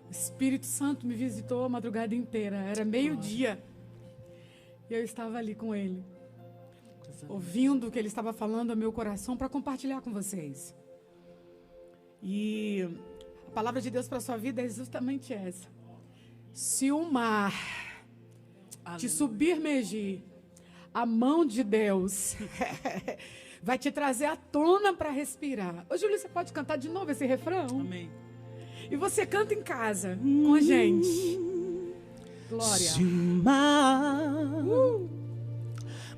O Espírito Santo me visitou a madrugada inteira. Era meio-dia. E eu estava ali com ele, ouvindo o que ele estava falando ao meu coração para compartilhar com vocês. E a palavra de Deus para a sua vida é justamente essa. Se o mar te submergir, a mão de Deus vai te trazer à tona para respirar. Ô, Júlio, você pode cantar de novo esse refrão? Amém. E você canta em casa com a gente. Glória. Se o mar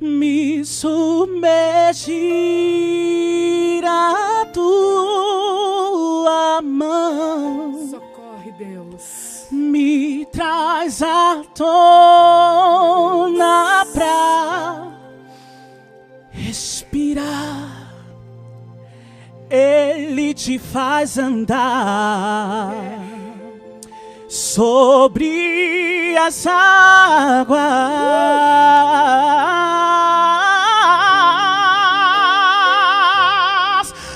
me submergir, a tua mão Socorre, Deus. me traz à tona pra respirar. Ele te faz andar sobre as águas.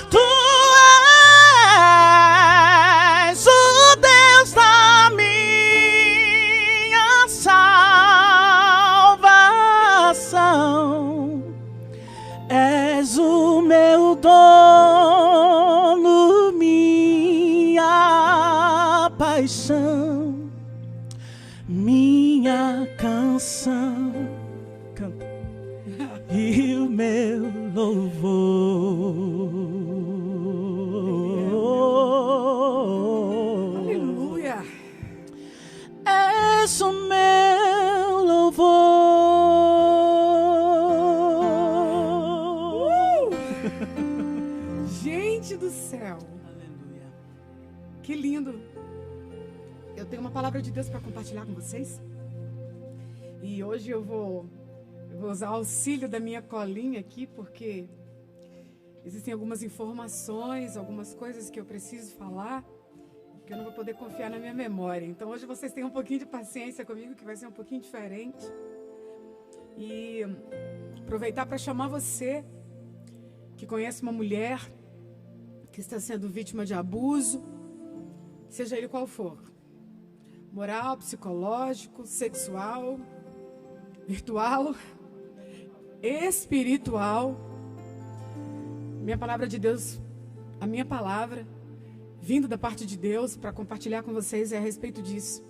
Tu és o Deus da minha salvação. És o meu dono, minha paixão, minha canção, canta, e o meu louvor. Aleluia. És o meu louvor. Gente do céu. Aleluia. Que lindo. Eu tenho uma palavra de Deus para compartilhar com vocês. E hoje eu vou usar o auxílio da minha colinha aqui, porque existem algumas informações, algumas coisas que eu preciso falar, que eu não vou poder confiar na minha memória. Então hoje vocês tenham um pouquinho de paciência comigo, que vai ser um pouquinho diferente. E aproveitar para chamar você, que conhece uma mulher que está sendo vítima de abuso, seja ele qual for. Moral, psicológico, sexual, virtual, espiritual. Minha palavra de Deus, a minha palavra, vindo da parte de Deus para compartilhar com vocês é a respeito disso.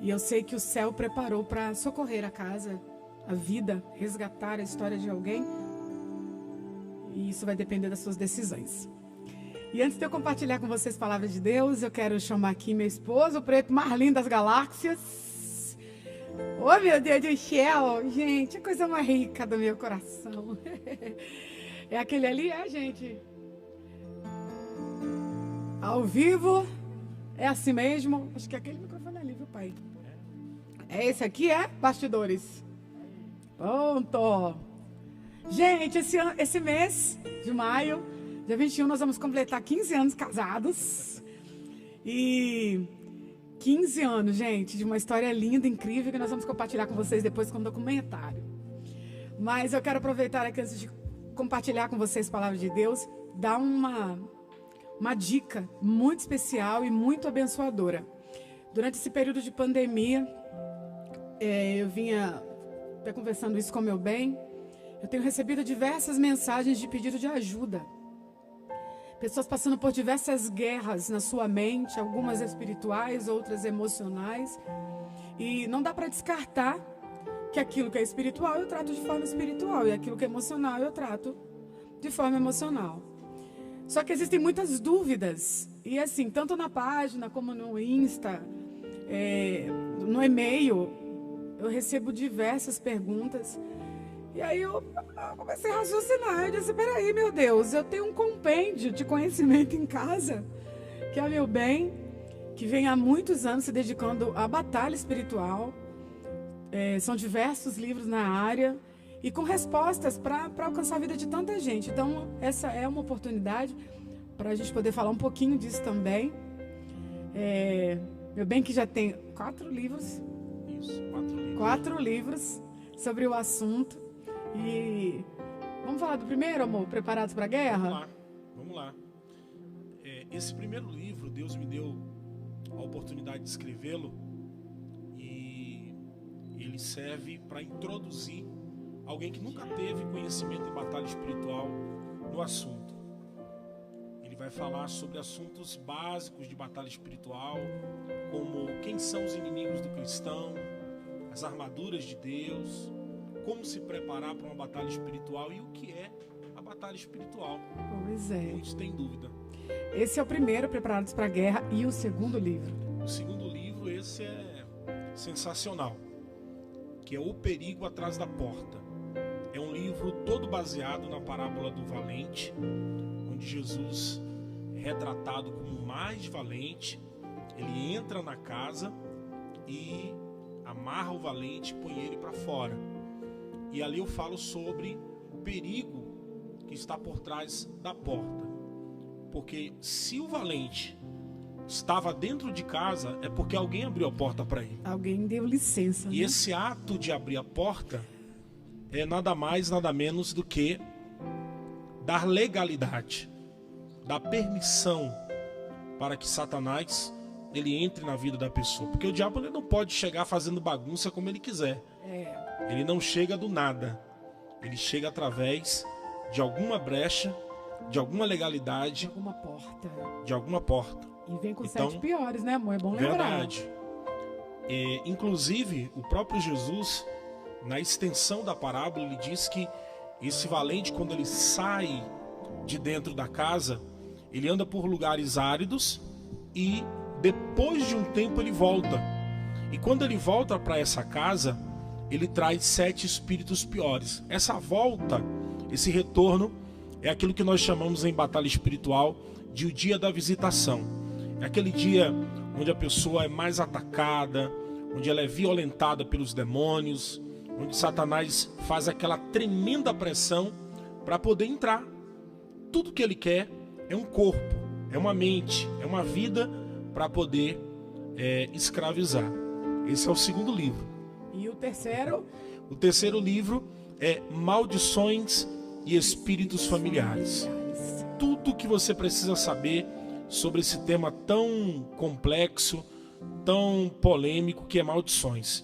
E eu sei que o céu preparou para socorrer a casa, a vida, resgatar a história de alguém. E isso vai depender das suas decisões. E antes de eu compartilhar com vocês a palavra de Deus, eu quero chamar aqui meu esposo, o preto mais lindo das galáxias. Oh, meu Deus do céu! Gente, a coisa mais rica do meu coração. É aquele ali, gente? Ao vivo, é assim mesmo? Acho que é aquele microfone ali, viu, pai? É esse aqui, é? Bastidores. Pronto. Gente, esse mês de maio, dia 21, nós vamos completar 15 anos casados. E 15 anos, gente, de uma história linda, incrível, que nós vamos compartilhar com vocês depois com um documentário. Mas eu quero aproveitar aqui, antes de compartilhar com vocês a palavra de Deus, dar uma dica muito especial e muito abençoadora. Durante esse período de pandemia, eu vinha até conversando isso com o meu bem. Eu tenho recebido diversas mensagens de pedido de ajuda. Pessoas passando por diversas guerras na sua mente, algumas espirituais, outras emocionais. E não dá para descartar que aquilo que é espiritual eu trato de forma espiritual e aquilo que é emocional eu trato de forma emocional. Só que existem muitas dúvidas. E assim, tanto na página como no Insta, no e-mail, eu recebo diversas perguntas. E aí eu comecei a raciocinar. Eu disse, peraí, meu Deus, eu tenho um compêndio de conhecimento em casa, que é meu bem, que vem há muitos anos se dedicando à batalha espiritual. São diversos livros na área e com respostas para alcançar a vida de tanta gente. Então, essa é uma oportunidade para a gente poder falar um pouquinho disso também. Meu bem que já tem 4 livros. Isso, 4 livros. 4 livros sobre o assunto. E vamos falar do primeiro, amor? Preparados para a guerra? Vamos lá. Esse primeiro livro, Deus me deu a oportunidade oportunidade de escrevê-lo e ele serve para introduzir alguém que nunca teve conhecimento em batalha espiritual no assunto. Ele vai falar sobre assuntos básicos de batalha espiritual, como quem são os inimigos do cristão, as armaduras de Deus, como se preparar para uma batalha espiritual e o que é a batalha espiritual. Pois é. Muitos têm dúvida. Esse é o primeiro, Preparados para a Guerra, e o segundo livro. O segundo livro, esse é sensacional, que é O Perigo Atrás da Porta. É um livro todo baseado na parábola do valente, onde Jesus é retratado como o mais valente. Ele entra na casa e amarra o valente, põe ele para fora. E ali eu falo sobre o perigo que está por trás da porta. Porque se o valente estava dentro de casa, é porque alguém abriu a porta para ele. Alguém deu licença. E esse ato de abrir a porta é nada mais, nada menos do que dar legalidade, dar permissão para que Satanás ele entre na vida da pessoa. Porque o diabo ele não pode chegar fazendo bagunça como ele quiser. Ele não chega do nada. Ele chega através de alguma brecha, de alguma legalidade, de alguma porta. E vem com então, 7 piores, né, amor? É bom lembrar. Verdade. Inclusive, o próprio Jesus, na extensão da parábola, ele diz que esse valente, quando ele sai de dentro da casa, ele anda por lugares áridos e depois de um tempo ele volta. E quando ele volta para essa casa, ele traz 7 espíritos piores. Essa volta, esse retorno, é aquilo que nós chamamos em batalha espiritual de o dia da visitação. É aquele dia onde a pessoa é mais atacada, onde ela é violentada pelos demônios, onde Satanás faz aquela tremenda pressão para poder entrar. Tudo que ele quer é um corpo, é uma mente, é uma vida para poder escravizar. Esse é o segundo livro. E o terceiro? O terceiro livro é Maldições e Espíritos Familiares. Tudo que você precisa saber sobre esse tema tão complexo, tão polêmico que é maldições.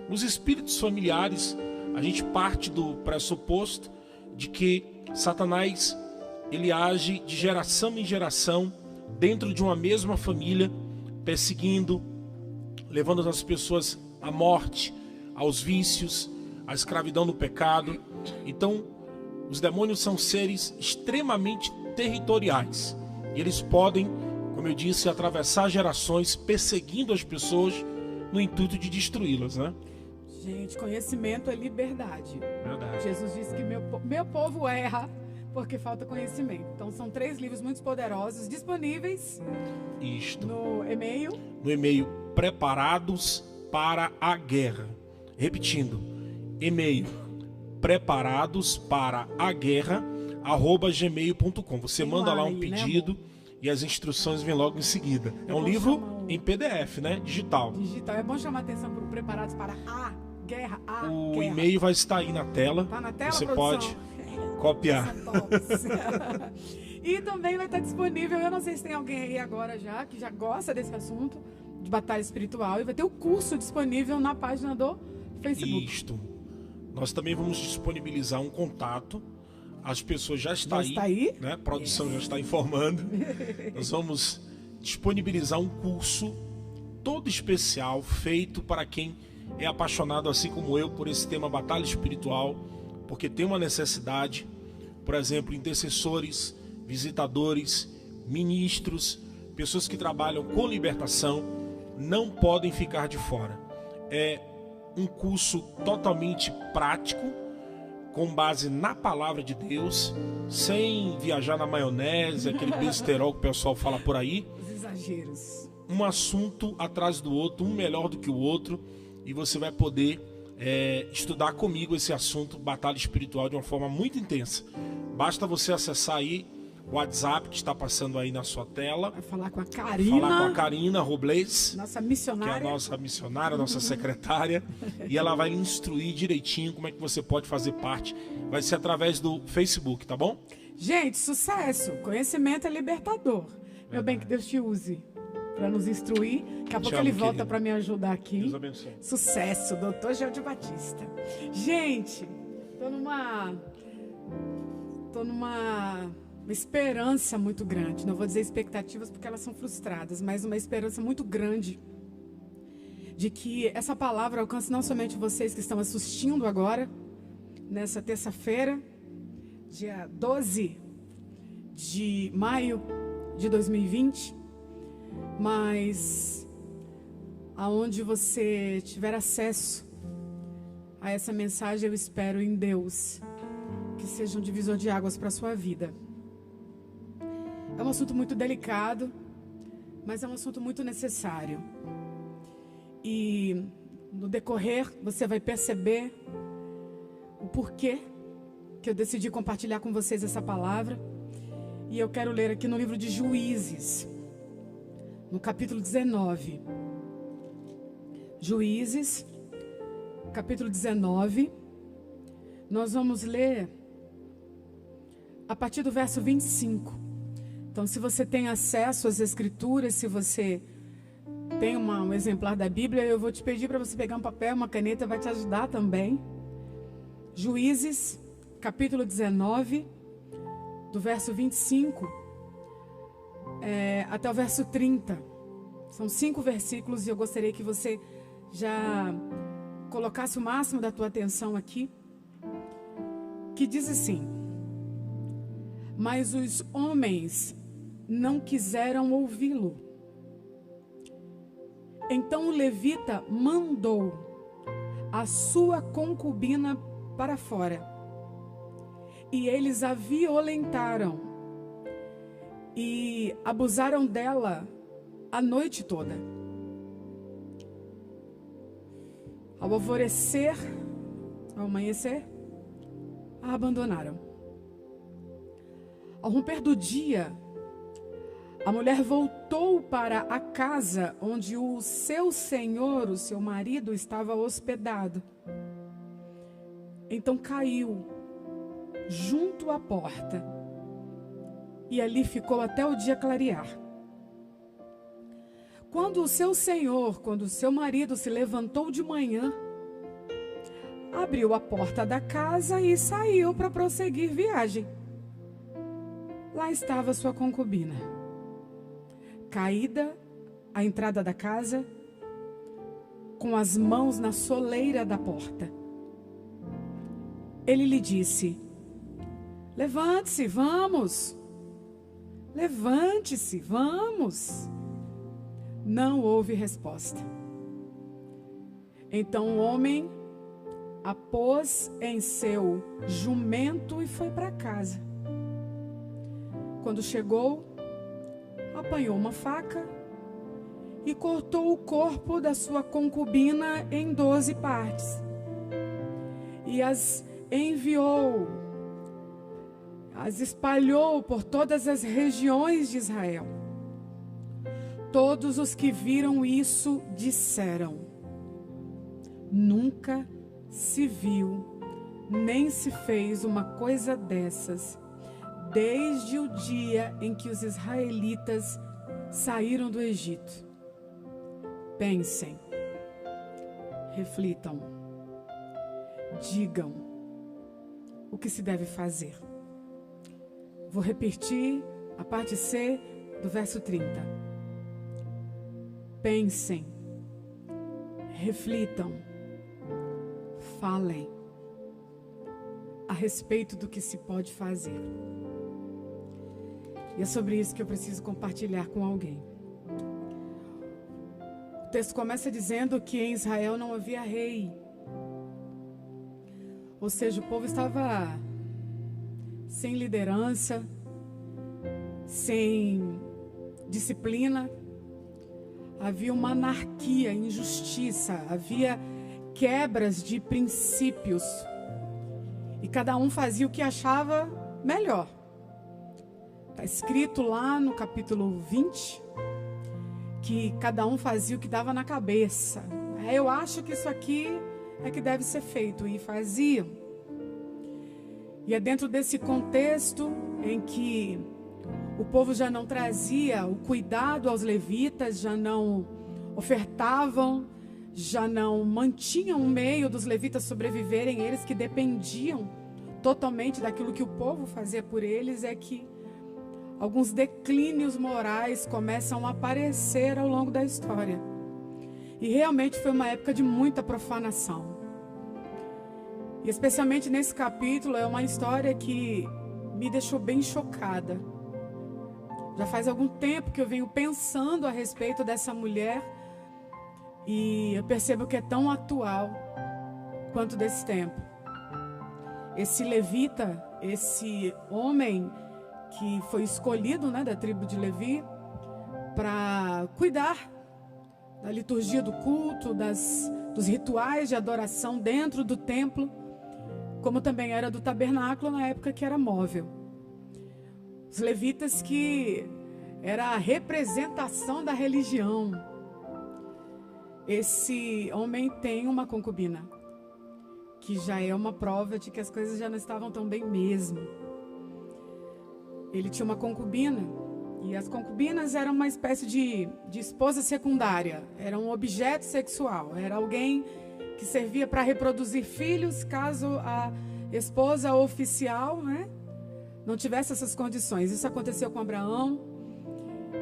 Os espíritos familiares, a gente parte do pressuposto de que Satanás ele age de geração em geração dentro de uma mesma família, perseguindo, levando as pessoas à morte, aos vícios, à escravidão no pecado. Então, os demônios são seres extremamente territoriais. E eles podem, como eu disse, atravessar gerações perseguindo as pessoas no intuito de destruí-las, né? Gente, conhecimento é liberdade. Verdade. Jesus disse que meu povo erra porque falta conhecimento. Então são 3 livros muito poderosos disponíveis no e-mail. No e-mail Preparados para a Guerra. Repetindo, e-mail preparados para a guerra @gmail.com. Você manda lá um pedido, né, e as instruções vêm logo em seguida. É um livro em PDF, né? Digital. É bom chamar atenção para o Preparados para a Guerra. O e-mail vai estar aí na tela. Tá na tela, você produção? pode copiar. E também vai estar disponível, eu não sei se tem alguém aí agora que já gosta desse assunto de batalha espiritual, e vai ter o curso disponível na página do Facebook. Isto. Nós também vamos disponibilizar um contato. As pessoas já estão aí, né? A produção já está informando. Nós vamos disponibilizar um curso todo especial, feito para quem é apaixonado, assim como eu, por esse tema batalha espiritual, porque tem uma necessidade. Por exemplo, intercessores, visitadores, ministros, pessoas que trabalham com libertação, não podem ficar de fora. É um curso totalmente prático, com base na palavra de Deus, sem viajar na maionese, aquele besterol que o pessoal fala por aí. Os exageros. Um assunto atrás do outro, um melhor do que o outro, e você vai poder estudar comigo esse assunto, batalha espiritual, de uma forma muito intensa. Basta você acessar aí o WhatsApp que está passando aí na sua tela. Vai falar com a Karina. Falar com a Karina Robles, nossa missionária. Que é a nossa missionária, nossa secretária. E ela vai lhe instruir direitinho como é que você pode fazer parte. Vai ser através do Facebook, tá bom? Gente, sucesso. Conhecimento é libertador. Meu bem, que Deus te use. para nos instruir. Daqui a pouco Te ele amo, volta querido. para me ajudar aqui. Deus abençoe. Sucesso, doutor Gelde Batista. Gente, tô numa esperança muito grande. Não vou dizer expectativas porque elas são frustradas, mas uma esperança muito grande de que essa palavra alcance não somente vocês que estão assistindo agora, nessa terça-feira, dia 12 de maio de 2020, mas aonde você tiver acesso a essa mensagem, eu espero em Deus que seja um divisor de águas para a sua vida. É um assunto muito delicado, mas é um assunto muito necessário. E no decorrer você vai perceber o porquê que eu decidi compartilhar com vocês essa palavra. E eu quero ler aqui no livro de Juízes, no capítulo 19. Juízes, capítulo 19. Nós vamos ler a partir do verso 25. Então, se você tem acesso às escrituras, se você tem um exemplar da Bíblia, eu vou te pedir para você pegar um papel, uma caneta, vai te ajudar também. Juízes, capítulo 19, do verso 25 até o verso 30. São 5 versículos e eu gostaria que você já colocasse o máximo da tua atenção aqui. Que diz assim: mas os homens não quiseram ouvi-lo. Então o levita mandou a sua concubina para fora, e eles a violentaram e abusaram dela a noite toda. Ao alvorecer, ao amanhecer, a abandonaram. Ao romper do dia, a mulher voltou para a casa onde o seu senhor, o seu marido, estava hospedado. Então caiu junto à porta e ali ficou até o dia clarear. Quando o seu marido se levantou de manhã, abriu a porta da casa e saiu para prosseguir viagem. Lá estava sua concubina, caída à entrada da casa, com as mãos na soleira da porta. Ele lhe disse: levante-se, vamos. Levante-se, vamos. Não houve resposta. Então o homem a pôs em seu jumento e foi para casa. Quando chegou, apanhou uma faca e cortou o corpo da sua concubina em 12 partes. E as enviou, as espalhou por todas as regiões de Israel. Todos os que viram isso disseram: nunca se viu, nem se fez uma coisa dessas, desde o dia em que os israelitas saíram do Egito. Pensem, reflitam, digam o que se deve fazer. Vou repetir a parte C do verso 30. Pensem, reflitam, falem a respeito do que se pode fazer. E é sobre isso que eu preciso compartilhar com alguém. O texto começa dizendo que em Israel não havia rei. Ou seja, o povo estava sem liderança, sem disciplina. Havia uma anarquia, injustiça, havia quebras de princípios. E cada um fazia o que achava melhor. Está escrito lá no capítulo 20 que cada um fazia o que dava na cabeça. Eu acho que isso aqui é que deve ser feito. E faziam. E é dentro desse contexto em que o povo já não trazia o cuidado aos levitas, já não ofertavam, já não mantinham o meio dos levitas sobreviverem, eles que dependiam totalmente daquilo que o povo fazia por eles, é que alguns declínios morais começam a aparecer ao longo da história. E realmente foi uma época de muita profanação. E especialmente nesse capítulo, é uma história que me deixou bem chocada. Já faz algum tempo que eu venho pensando a respeito dessa mulher e eu percebo que é tão atual quanto desse tempo. Esse levita, esse homem que foi escolhido, né, da tribo de Levi para cuidar da liturgia do culto, dos rituais de adoração dentro do templo, como também era do tabernáculo na época que era móvel. Os levitas que era a representação da religião. Esse homem tem uma concubina, que já é uma prova de que as coisas já não estavam tão bem mesmo. Ele tinha uma concubina, e as concubinas eram uma espécie de esposa secundária, era um objeto sexual, era alguém que servia para reproduzir filhos caso a esposa oficial, né, não tivesse essas condições. Isso aconteceu com Abraão,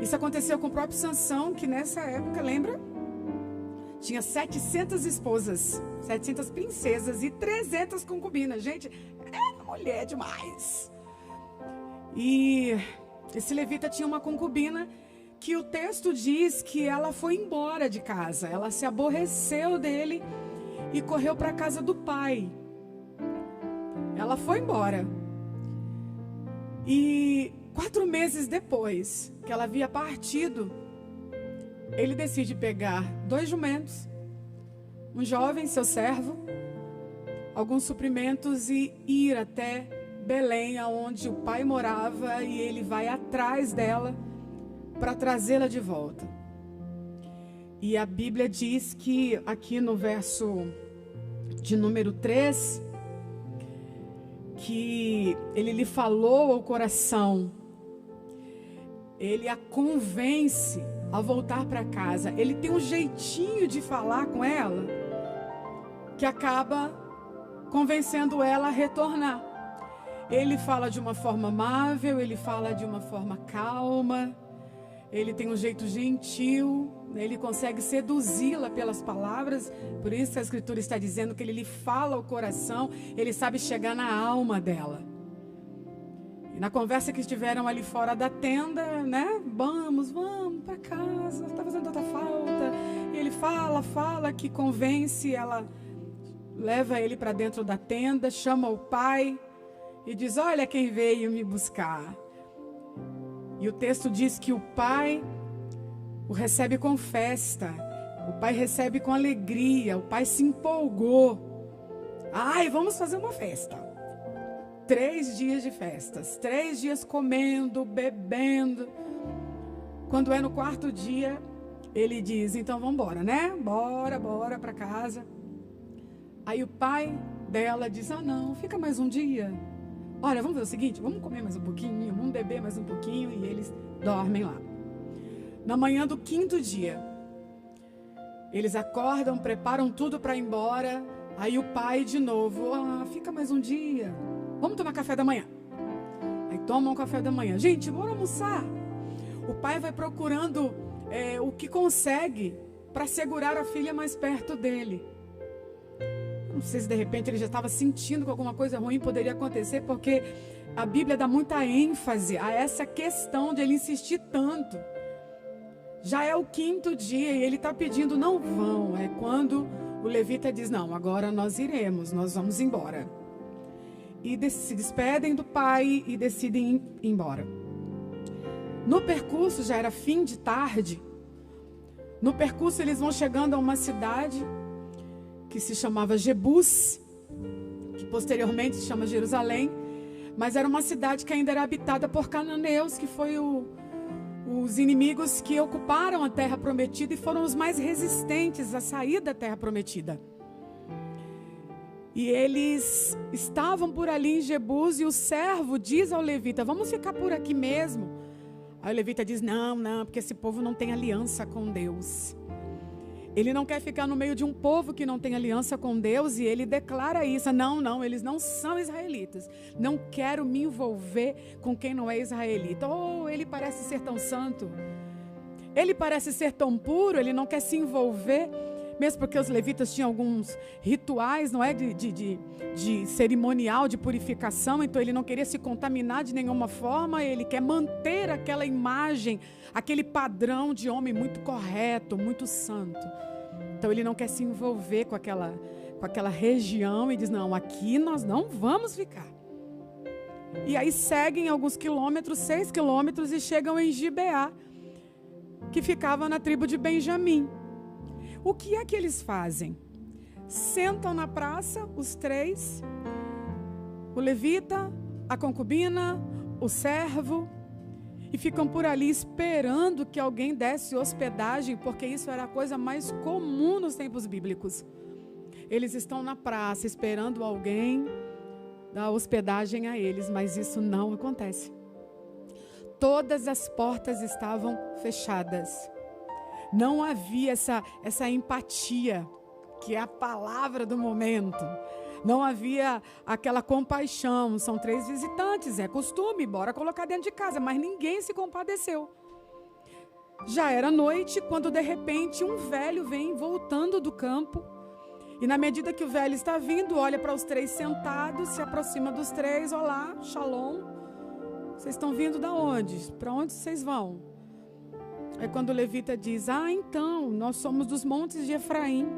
isso aconteceu com o próprio Sansão, que nessa época, lembra? Tinha 700 esposas, 700 princesas e 300 concubinas. Gente, é mulher demais. E esse levita tinha uma concubina que o texto diz que ela foi embora de casa. Ela se aborreceu dele e correu para a casa do pai. Ela foi embora. E 4 meses depois que ela havia partido, ele decide pegar 2 jumentos, um jovem, seu servo, alguns suprimentos e ir até Belém, onde o pai morava, e ele vai atrás dela para trazê-la de volta. E a Bíblia diz que aqui no verso de número 3, que ele lhe falou ao coração, ele a convence a voltar para casa. Ele tem um jeitinho de falar com ela que acaba convencendo ela a retornar. Ele fala de uma forma amável, ele fala de uma forma calma, ele tem um jeito gentil, ele consegue seduzi-la pelas palavras. Por isso a Escritura está dizendo que ele lhe fala ao coração, ele sabe chegar na alma dela. E na conversa que estiveram ali fora da tenda, né? Vamos para casa, está fazendo tanta falta. E ele fala que convence, ela leva ele para dentro da tenda, chama o pai e diz: olha quem veio me buscar. E o texto diz que o pai o recebe com festa, o pai recebe com alegria, o pai se empolgou. Ai, vamos fazer uma festa. 3 dias de festas, 3 dias comendo, bebendo. Quando é no 4º dia, ele diz: então vamos embora, né? Bora para casa. Aí o pai dela diz: ah não, fica mais um dia. Olha, vamos fazer o seguinte, vamos comer mais um pouquinho, vamos beber mais um pouquinho. E eles dormem lá. Na manhã do 5º dia, eles acordam, preparam tudo para ir embora. Aí o pai de novo: ah, fica mais um dia, vamos tomar café da manhã. Aí tomam café da manhã. Gente, bora almoçar. O pai vai procurando o que consegue para segurar a filha mais perto dele. Não sei se de repente ele já estava sentindo que alguma coisa ruim poderia acontecer, porque a Bíblia dá muita ênfase a essa questão de ele insistir tanto. Já é o 5º dia e ele está pedindo: não vão. É quando o levita diz: não, agora nós iremos, nós vamos embora. E se despedem do pai e decidem ir embora. No percurso, já era fim de tarde, no percurso eles vão chegando a uma cidade que se chamava Jebus, que posteriormente se chama Jerusalém, mas era uma cidade que ainda era habitada por cananeus, que foi os inimigos que ocuparam a terra prometida e foram os mais resistentes a sair da terra prometida. E eles estavam por ali em Jebus, e o servo diz ao levita: vamos ficar por aqui mesmo, Aí o levita diz, não, porque esse povo não tem aliança com Deus. Ele não quer ficar no meio de um povo que não tem aliança com Deus e ele declara isso. Não, eles não são israelitas. Não quero me envolver com quem não é israelita. Oh, ele parece ser tão santo. Ele parece ser tão puro, ele não quer se envolver. Mesmo porque os levitas tinham alguns rituais, não é? De cerimonial, de purificação. Então ele não queria se contaminar de nenhuma forma. Ele quer manter aquela imagem, aquele padrão de homem muito correto, muito santo. Então ele não quer se envolver com aquela região e diz, não, aqui nós não vamos ficar. E aí seguem alguns quilômetros, 6 quilômetros, e chegam em Gibeá, que ficava na tribo de Benjamim. O que é que eles fazem? Sentam na praça, os 3, o levita, a concubina, o servo, e ficam por ali esperando que alguém desse hospedagem, porque isso era a coisa mais comum nos tempos bíblicos. Eles estão na praça esperando alguém dar hospedagem a eles, mas isso não acontece. Todas as portas estavam fechadas. Não havia essa empatia, que é a palavra do momento. Não havia aquela compaixão. São 3 visitantes, é costume, bora colocar dentro de casa. Mas ninguém se compadeceu. Já era noite, quando de repente um velho vem voltando do campo. E na medida que o velho está vindo, olha para os 3 sentados, se aproxima dos 3. Olá, shalom. Vocês estão vindo da onde? Para onde vocês vão? É quando o levita diz, então, nós somos dos montes de Efraim.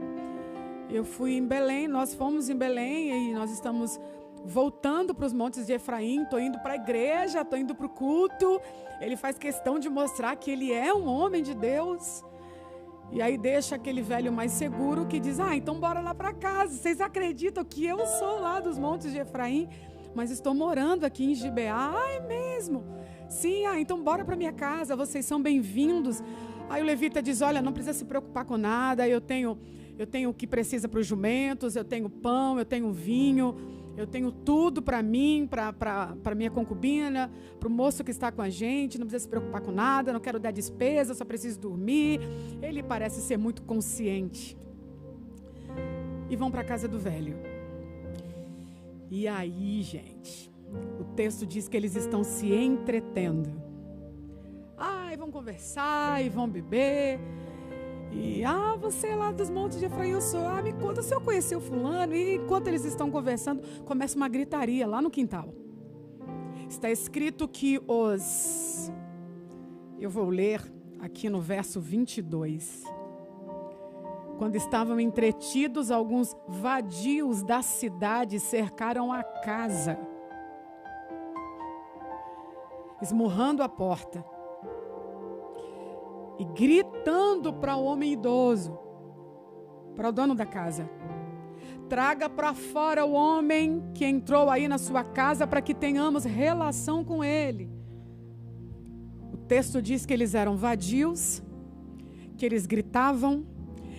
Eu fui em Belém, nós fomos em Belém e nós estamos voltando para os montes de Efraim. Estou indo para a igreja, estou indo para o culto. Ele faz questão de mostrar que ele é um homem de Deus. E aí deixa aquele velho mais seguro que diz, então bora lá para casa. Vocês acreditam que eu sou lá dos montes de Efraim, mas estou morando aqui em Gibeá? É mesmo? Sim, então bora para minha casa, vocês são bem-vindos. Aí o levita diz, olha, não precisa se preocupar com nada, eu tenho o que precisa para os jumentos, eu tenho pão, eu tenho vinho, eu tenho tudo para mim, para minha concubina, para o moço que está com a gente, não precisa se preocupar com nada, não quero dar despesa, só preciso dormir. Ele parece ser muito consciente. E vão para a casa do velho. E aí, gente, o texto diz que eles estão se entretendo. E vão conversar, e vão beber. E, você é lá dos montes de Efraim, eu sou. Me conta se eu conheci o fulano. E enquanto eles estão conversando, começa uma gritaria lá no quintal. Está escrito que eu vou ler aqui no verso 22. Quando estavam entretidos, alguns vadios da cidade cercaram a casa, esmurrando a porta e gritando para o homem idoso, para o dono da casa, traga para fora o homem que entrou aí na sua casa para que tenhamos relação com ele. O texto diz que eles eram vadios, que eles gritavam,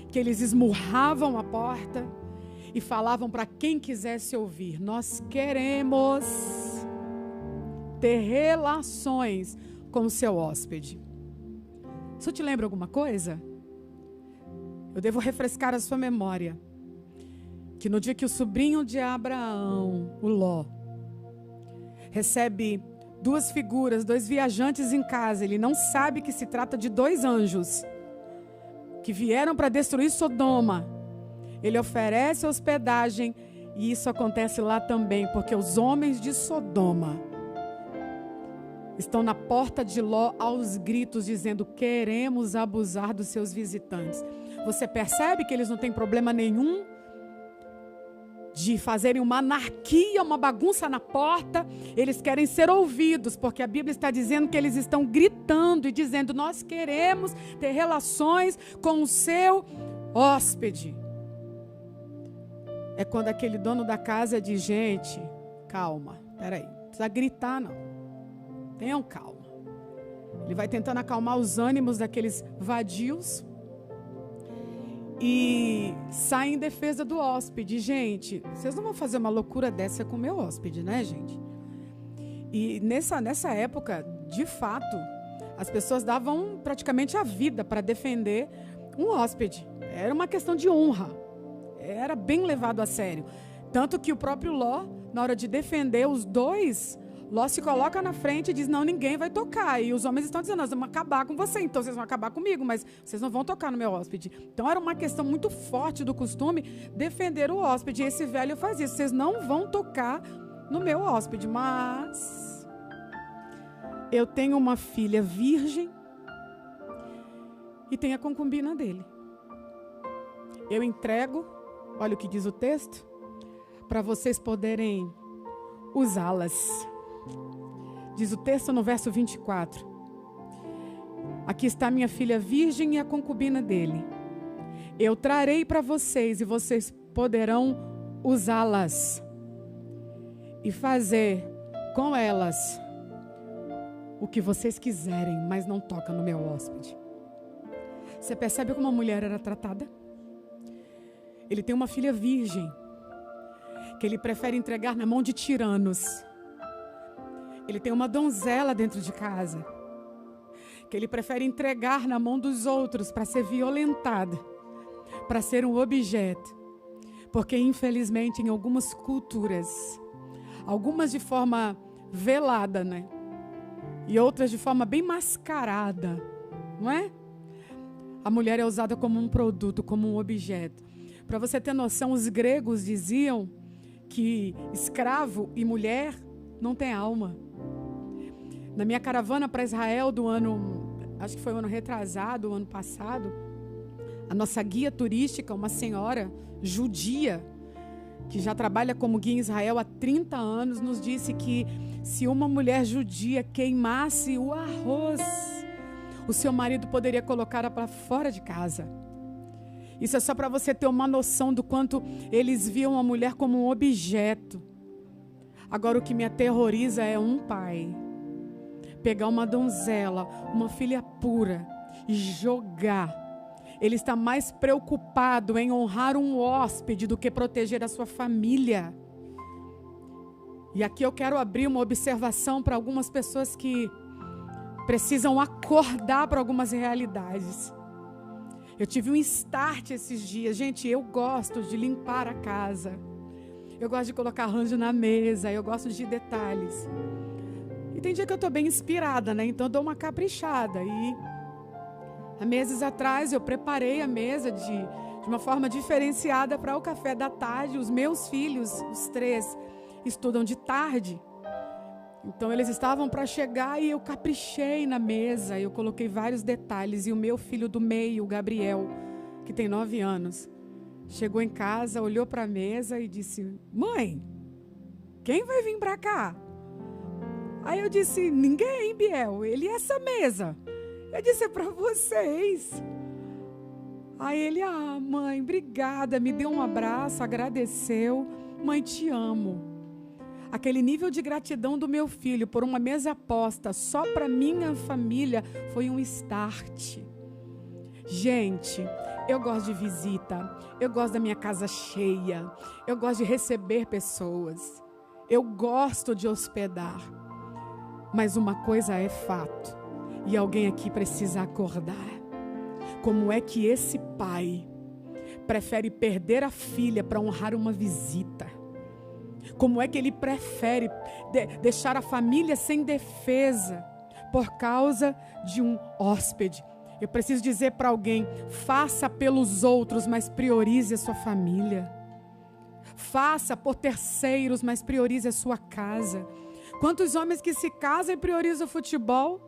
que eles esmurravam a porta e falavam para quem quisesse ouvir, nós queremos ter relações com o seu hóspede. Isso te lembra alguma coisa? Eu devo refrescar a sua memória que no dia que o sobrinho de Abraão, o Ló, recebe 2 figuras, 2 viajantes em casa, ele não sabe que se trata de 2 anjos que vieram para destruir Sodoma. Ele oferece hospedagem e isso acontece lá também, porque os homens de Sodoma estão na porta de Ló aos gritos, dizendo, queremos abusar dos seus visitantes. Você percebe que eles não têm problema nenhum de fazerem uma anarquia, uma bagunça na porta. Eles querem ser ouvidos, porque a Bíblia está dizendo que eles estão gritando e dizendo, nós queremos ter relações com o seu hóspede. É quando aquele dono da casa diz, gente, calma, peraí, não precisa gritar não. Tenham calma. Ele vai tentando acalmar os ânimos daqueles vadios e sai em defesa do hóspede. Gente, vocês não vão fazer uma loucura dessa com o meu hóspede, né, gente? E nessa época, de fato, As pessoas davam praticamente a vida para defender um hóspede. Era uma questão de honra. Era bem levado a sério. Tanto que o próprio Ló, na hora de defender os dois, Ló se coloca na frente e diz, não, ninguém vai tocar. E os homens estão dizendo, nós vamos acabar com você, então vocês vão acabar comigo, mas vocês não vão tocar no meu hóspede. Então era uma questão muito forte do costume defender o hóspede. E esse velho faz isso, vocês não vão tocar no meu hóspede. Mas eu tenho uma filha virgem e tenho a concubina dele. Eu entrego, olha o que diz o texto, para vocês poderem usá-las. Diz o texto no verso 24. Aqui está minha filha virgem e a concubina dele. Eu trarei para vocês e vocês poderão usá-las e fazer com elas o que vocês quiserem, mas não toca no meu hóspede. Você percebe como a mulher era tratada? Ele tem uma filha virgem que ele prefere entregar na mão de tiranos. Ele tem uma donzela dentro de casa que ele prefere entregar na mão dos outros para ser violentada, para ser um objeto. Porque, infelizmente, em algumas culturas, algumas de forma velada, né? E outras de forma bem mascarada, não é? A mulher é usada como um produto, como um objeto. Para você ter noção, os gregos diziam que escravo e mulher não tem alma. Na minha caravana para Israel do ano, acho que foi o ano retrasado, o ano passado, a nossa guia turística, uma senhora judia, que já trabalha como guia em Israel há 30 anos, nos disse que se uma mulher judia queimasse o arroz, o seu marido poderia colocá-la para fora de casa. Isso é só para você ter uma noção do quanto eles viam a mulher como um objeto. Agora o que me aterroriza é um pai pegar uma donzela, uma filha pura e jogar. Ele está mais preocupado em honrar um hóspede do que proteger a sua família. E aqui eu quero abrir uma observação para algumas pessoas que precisam acordar para algumas realidades. Eu tive um start esses dias. Gente, eu gosto de limpar a casa. Eu gosto de colocar arranjo na mesa. Eu gosto de detalhes. E tem dia que eu estou bem inspirada, né? Então eu dou uma caprichada. E há meses atrás eu preparei a mesa de uma forma diferenciada para o café da tarde. Os meus filhos, os 3, estudam de tarde. Então eles estavam para chegar e eu caprichei na mesa. Eu coloquei vários detalhes. E o meu filho do meio, o Gabriel, que tem 9 anos, chegou em casa, olhou para a mesa e disse: mãe, quem vai vir para cá? Aí eu disse: ninguém, Biel. Ele, essa mesa. Eu disse: é para vocês. Aí ele: ah, mãe, obrigada. Me deu um abraço, agradeceu. Mãe, te amo. Aquele nível de gratidão do meu filho por uma mesa posta só para minha família foi um start. Gente, eu gosto de visita. Eu gosto da minha casa cheia. Eu gosto de receber pessoas. Eu gosto de hospedar. Mas uma coisa é fato, e alguém aqui precisa acordar. Como é que esse pai prefere perder a filha para honrar uma visita? Como é que ele prefere deixar a família sem defesa por causa de um hóspede? Eu preciso dizer para alguém: faça pelos outros, mas priorize a sua família. Faça por terceiros, mas priorize a sua casa. Quantos homens que se casam e priorizam o futebol?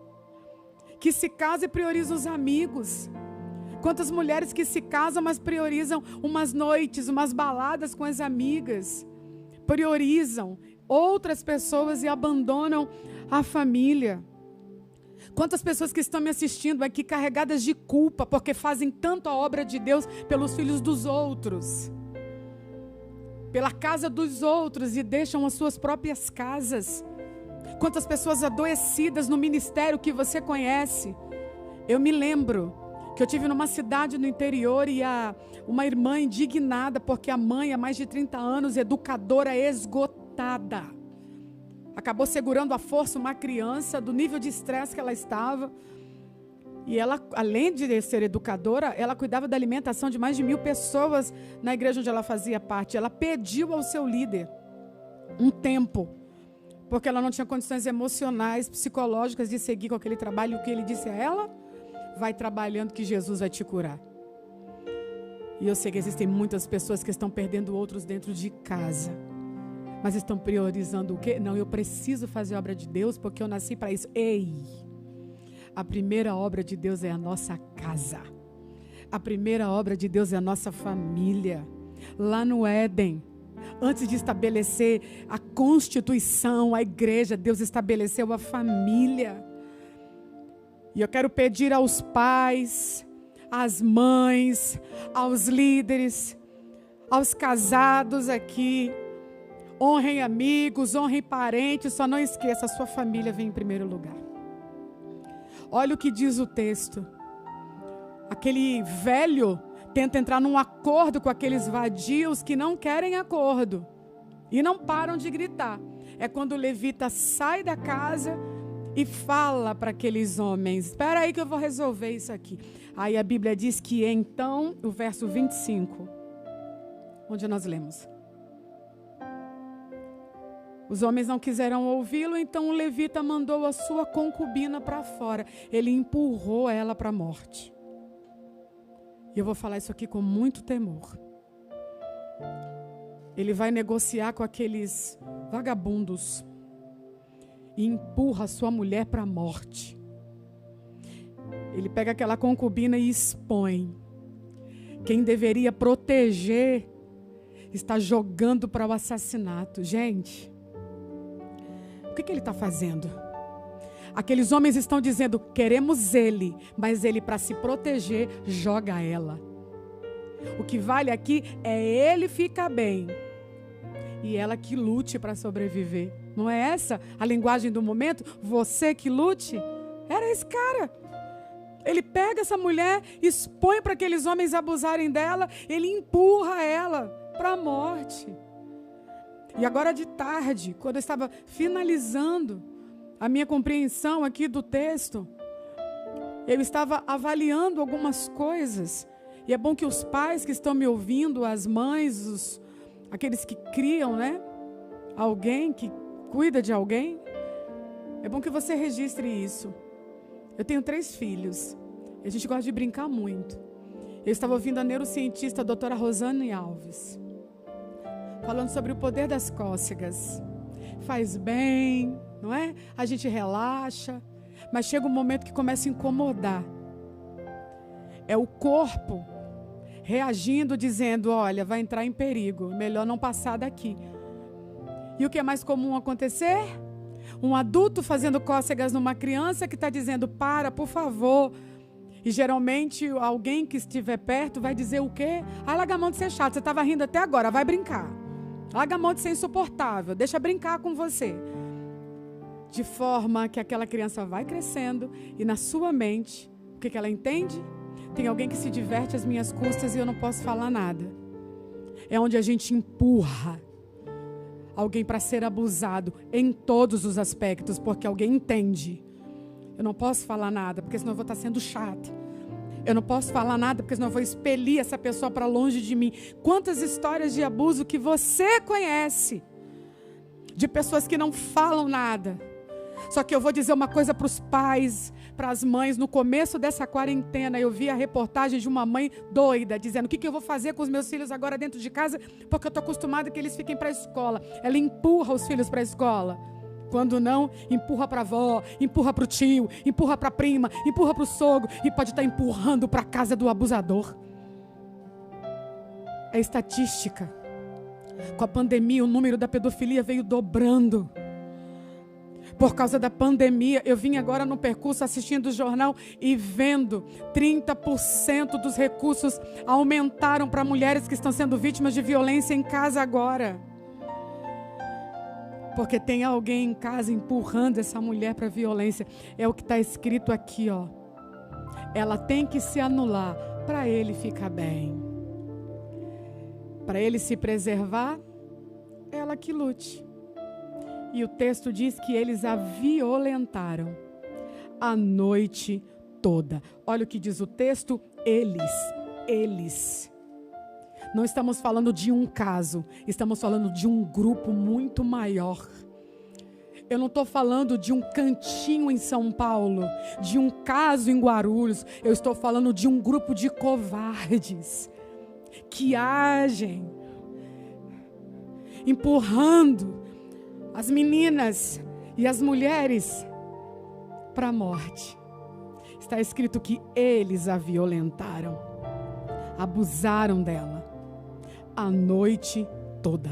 Que se casam e priorizam os amigos? Quantas mulheres que se casam, mas priorizam umas noites, umas baladas com as amigas? Priorizam outras pessoas e abandonam a família. Quantas pessoas que estão me assistindo aqui carregadas de culpa porque fazem tanto a obra de Deus pelos filhos dos outros, pela casa dos outros, e deixam as suas próprias casas. Quantas pessoas adoecidas no ministério que você conhece. Eu me lembro que eu tive numa cidade no interior e uma irmã indignada porque a mãe, há mais de 30 anos, educadora esgotada, acabou segurando à força uma criança do nível de estresse que ela estava. E ela, além de ser educadora, ela cuidava da alimentação de mais de 1.000 pessoas na igreja onde ela fazia parte. Ela pediu ao seu líder um tempo, porque ela não tinha condições emocionais, psicológicas de seguir com aquele trabalho. O que ele disse a ela? Vai trabalhando que Jesus vai te curar. E eu sei que existem muitas pessoas que estão perdendo outros dentro de casa, mas estão priorizando o quê? Não, eu preciso fazer a obra de Deus porque eu nasci para isso. Ei! A primeira obra de Deus é a nossa casa. A primeira obra de Deus é a nossa família. Lá no Éden, antes de estabelecer a constituição, a igreja, Deus estabeleceu a família. E eu quero pedir aos pais, às mães, aos líderes, aos casados aqui, honrem amigos, honrem parentes, só não esqueça, a sua família vem em primeiro lugar. Olha o que diz o texto. Aquele velho tenta entrar num acordo com aqueles vadios que não querem acordo e não param de gritar. É quando o levita sai da casa e fala para aqueles homens: espera aí que eu vou resolver isso aqui. Aí a Bíblia diz que então, o verso 25, onde nós lemos: os homens não quiseram ouvi-lo, então o levita mandou a sua concubina para fora. Ele empurrou ela para a morte. E eu vou falar isso aqui com muito temor. Ele vai negociar com aqueles vagabundos e empurra a sua mulher para a morte. Ele pega aquela concubina e expõe. Quem deveria proteger está jogando para o assassinato. Gente, o que ele está fazendo? Aqueles homens estão dizendo: queremos ele, mas ele, para se proteger, joga ela. O que vale aqui é ele ficar bem e ela que lute para sobreviver. Não é essa a linguagem do momento? Você que lute? Era esse cara. Ele pega essa mulher, expõe para aqueles homens abusarem dela, ele empurra ela para a morte. E agora de tarde, quando eu estava finalizando a minha compreensão aqui do texto, eu estava avaliando algumas coisas. E é bom que os pais que estão me ouvindo, as mães, aqueles que criam, né? Alguém que cuida de alguém, é bom que você registre isso. Eu tenho 3 filhos. E a gente gosta de brincar muito. Eu estava ouvindo a neurocientista a doutora Rosane Alves falando sobre o poder das cócegas. Faz bem, não é? A gente relaxa, mas chega um momento que começa a incomodar. É o corpo reagindo, dizendo: olha, vai entrar em perigo, melhor não passar daqui. E o que é mais comum acontecer? Um adulto fazendo cócegas numa criança que está dizendo: para, por favor. E geralmente alguém que estiver perto vai dizer o quê? Ah, larga a mão de ser chato, você estava rindo até agora, vai brincar. Larga a mão de ser insuportável, deixa brincar com você. De forma que aquela criança vai crescendo e na sua mente, o que ela entende? Tem alguém que se diverte às minhas custas e eu não posso falar nada. É onde a gente empurra alguém para ser abusado em todos os aspectos, porque alguém entende. Eu não posso falar nada, porque senão eu vou estar sendo chata. Eu não posso falar nada, porque senão eu vou expelir essa pessoa para longe de mim. Quantas histórias de abuso que você conhece, de pessoas que não falam nada. Só que eu vou dizer uma coisa para os pais, para as mães. No começo dessa quarentena, eu vi a reportagem de uma mãe doida, dizendo: o que eu vou fazer com os meus filhos agora dentro de casa, porque eu estou acostumada que eles fiquem para a escola. Ela empurra os filhos para a escola. Quando não, empurra para a avó, empurra para o tio, empurra para a prima, empurra para o sogro, e pode estar empurrando para a casa do abusador. É estatística. Com a pandemia, o número da pedofilia veio dobrando. Por causa da pandemia, eu vim agora no percurso assistindo o jornal e vendo 30% dos recursos aumentaram para mulheres que estão sendo vítimas de violência em casa agora. Porque tem alguém em casa empurrando essa mulher para a violência. É o que está escrito aqui, ó. Ela tem que se anular para ele ficar bem. Para ele se preservar, ela que lute. E o texto diz que eles a violentaram a noite toda. Olha o que diz o texto, eles. Não estamos falando de um caso, estamos falando de um grupo muito maior. Eu não estou falando de um cantinho em São Paulo, de um caso em Guarulhos. Eu estou falando de um grupo de covardes que agem, empurrando as meninas e as mulheres para a morte. Está escrito que eles a violentaram, abusaram dela a noite toda.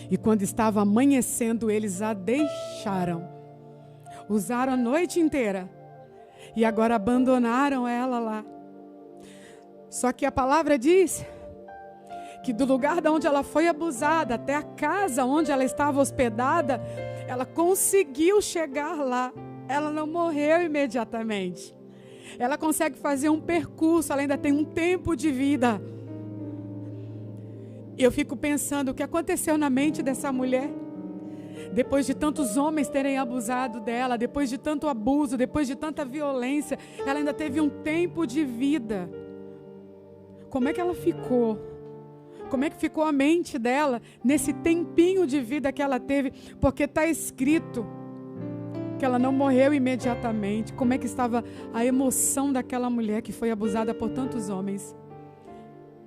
E quando estava amanhecendo, eles a deixaram. Usaram a noite inteira. E agora abandonaram ela lá. Só que a palavra diz que do lugar de onde ela foi abusada até a casa onde ela estava hospedada, ela conseguiu chegar lá. Ela não morreu imediatamente. Ela consegue fazer um percurso, ela ainda tem um tempo de vida. Eu fico pensando o que aconteceu na mente dessa mulher. Depois de tantos homens terem abusado dela, depois de tanto abuso, depois de tanta violência, ela ainda teve um tempo de vida. Como é que ela ficou? Como é que ficou a mente dela nesse tempinho de vida que ela teve? Porque está escrito que ela não morreu imediatamente. Como é que estava a emoção daquela mulher que foi abusada por tantos homens?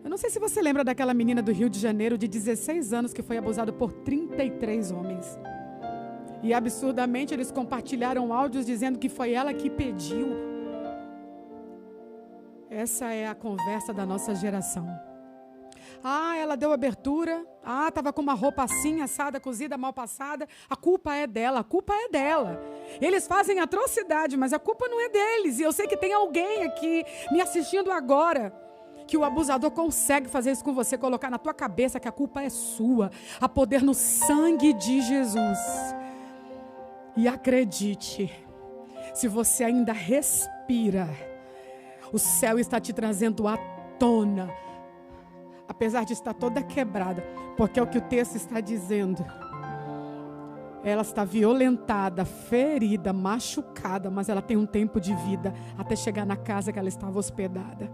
Eu não sei se você lembra daquela menina do Rio de Janeiro de 16 anos que foi abusada por 33 homens. E absurdamente eles compartilharam áudios dizendo que foi ela que pediu. Essa é a conversa da nossa geração. Ah, ela deu abertura. Ah, estava com uma roupa assim, assada, cozida, mal passada. A culpa é dela, a culpa é dela. Eles fazem atrocidade, mas a culpa não é deles. E eu sei que tem alguém aqui me assistindo agora que o abusador consegue fazer isso com você, colocar na tua cabeça que a culpa é sua. Há poder no sangue de Jesus. E acredite, se você ainda respira, o céu está te trazendo à tona, apesar de estar toda quebrada, porque é o que o texto está dizendo. Ela está violentada, ferida, machucada, mas ela tem um tempo de vida até chegar na casa que ela estava hospedada.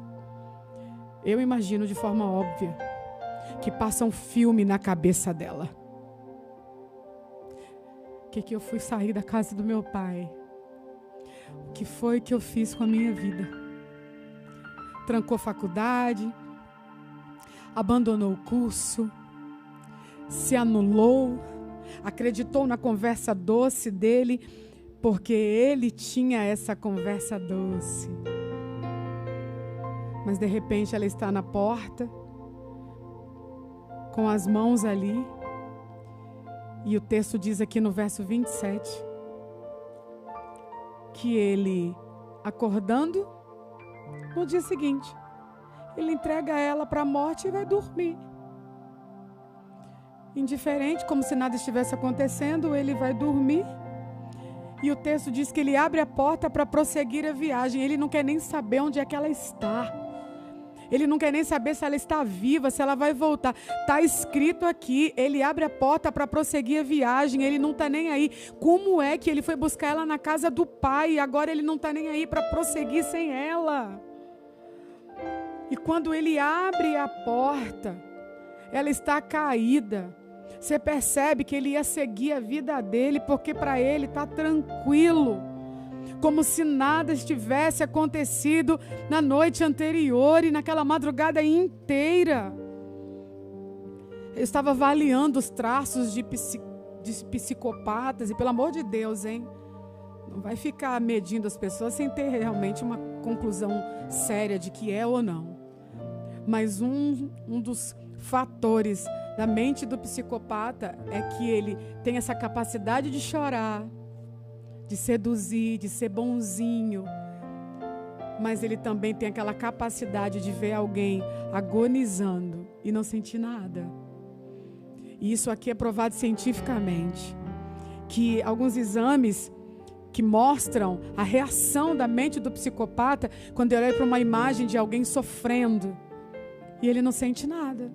Eu imagino de forma óbvia que passa um filme na cabeça dela. O que eu fui sair da casa do meu pai? O que foi que eu fiz com a minha vida? Trancou faculdade, abandonou o curso, se anulou, acreditou na conversa doce dele, porque ele tinha essa conversa doce. Mas de repente ela está na porta, com as mãos ali, e o texto diz aqui no verso 27, que ele, acordando, no dia seguinte, ele entrega ela para a morte e vai dormir. Indiferente, como se nada estivesse acontecendo, ele vai dormir. E o texto diz que ele abre a porta para prosseguir a viagem. Ele não quer nem saber onde é que ela está. Ele não quer nem saber se ela está viva, se ela vai voltar. Está escrito aqui, ele abre a porta para prosseguir a viagem. Ele não está nem aí. Como é que ele foi buscar ela na casa do pai e agora ele não está nem aí para prosseguir sem ela? E quando ele abre a porta, ela está caída. Você percebe que ele ia seguir a vida dele, porque para ele está tranquilo. Como se nada estivesse acontecido na noite anterior e naquela madrugada inteira. Eu estava avaliando os traços de psicopatas, e pelo amor de Deus, hein? Não vai ficar medindo as pessoas sem ter realmente uma conclusão séria de que é ou não. Mas um dos fatores da mente do psicopata é que ele tem essa capacidade de chorar, de seduzir, de ser bonzinho, mas ele também tem aquela capacidade de ver alguém agonizando e não sentir nada. E isso aqui é provado cientificamente, que alguns exames que mostram a reação da mente do psicopata quando ele olha para uma imagem de alguém sofrendo e ele não sente nada.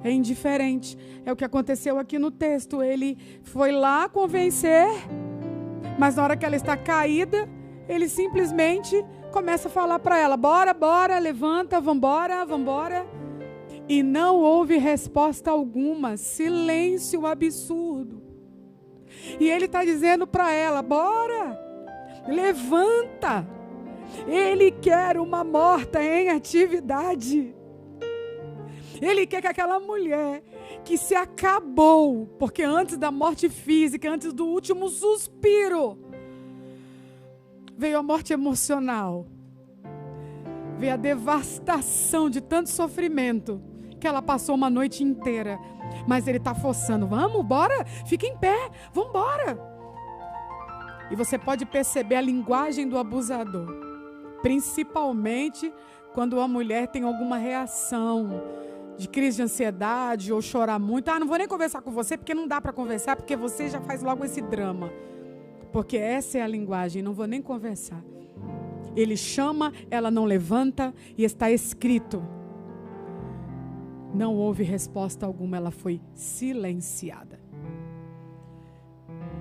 É indiferente. É o que aconteceu aqui no texto. Ele foi lá convencer, mas na hora que ela está caída, ele simplesmente começa a falar para ela: bora, bora, levanta, vambora, vambora. E não houve resposta alguma, silêncio absurdo. E ele está dizendo para ela: bora, levanta. Ele quer uma morta em atividade. Ele quer que aquela mulher que se acabou, porque antes da morte física, antes do último suspiro, veio a morte emocional, veio a devastação de tanto sofrimento, que ela passou uma noite inteira. Mas ele está forçando: vamos, bora, fica em pé, vamos embora. E você pode perceber a linguagem do abusador, principalmente quando a mulher tem alguma reação de crise de ansiedade ou chorar muito. Não vou nem conversar com você porque não dá para conversar, porque você já faz logo esse drama. Porque essa é a linguagem: não vou nem conversar. Ele chama, ela não levanta, e está escrito: não houve resposta alguma, ela foi silenciada.